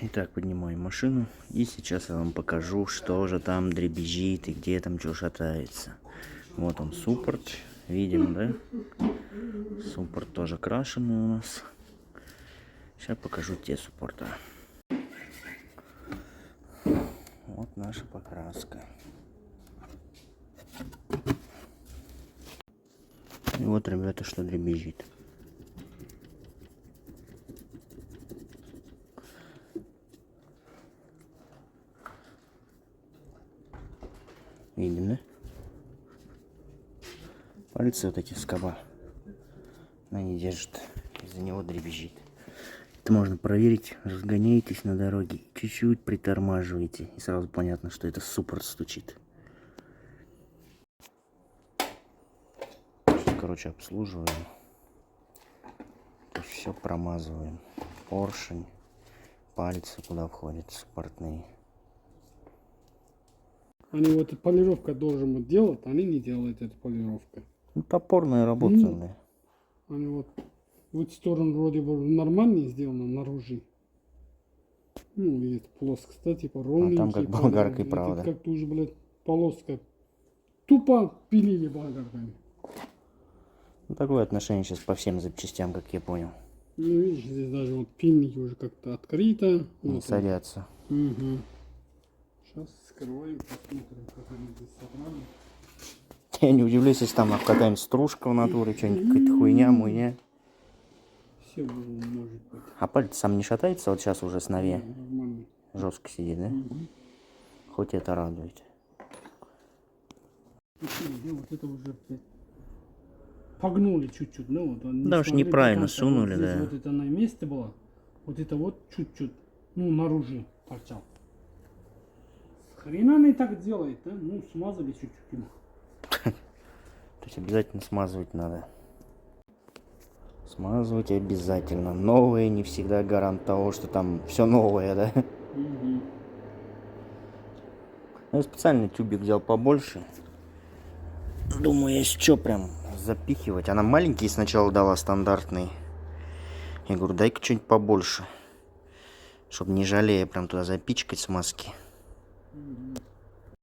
Итак, поднимаем машину. И сейчас я вам покажу, что же там дребезжит и где там что шатается. Вот он, суппорт. Видим, да? Суппорт тоже крашеный у нас. Сейчас покажу те суппорта. Вот наша покраска. И вот, ребята, что дребезжит. Видим, да? Пальцы вот эти скоба. Она не держит. Из-за него дребезжит. Это можно проверить. Разгоняетесь на дороге. Чуть-чуть притормаживаете. И сразу понятно, что это суппорт стучит. Короче, обслуживаем. То есть все промазываем. Поршень. Пальцы, куда входят суппортные. Они вот полировка должен быть делать, они не делают эту полировку. Ну, топорная работа, да. Они вот в эту сторону вроде бы нормально сделано наружу. Ну, и это плоскость, типа ровненький. А там как болгаркой, правда. Как-то уже, блядь, полоска. Тупо пилили болгарками. Ну, такое отношение сейчас по всем запчастям, как я понял. Ну, видишь, здесь даже вот пильники уже как-то открыто. Не вот садятся. Угу. Сейчас скрываем, посмотрим, как они здесь собрали. Я не удивлюсь, если там какая-нибудь стружка в натуре, что-нибудь, какая-то хуйня, муйня. Все может быть. А палец сам не шатается, вот сейчас уже с нове. Нормально. Жестко сидит, да? Угу. Хоть это радует. Вот это уже погнули чуть-чуть, ну вот. Да уж неправильно сунули, вот здесь да. вот это на месте было, вот это вот чуть-чуть, ну наружу торчал. Хрена они так делает, да? Ну смазали чуть-чуть ему. То есть обязательно смазывать надо. Смазывать обязательно. Новые не всегда гарант того, что там все новое, да? Угу. Я специально тюбик взял побольше. Думаю, если что, прям запихивать. Она маленький сначала дала, стандартный. Я говорю, дай-ка что-нибудь побольше. Чтобы не жалея прям туда запичкать смазки. Угу.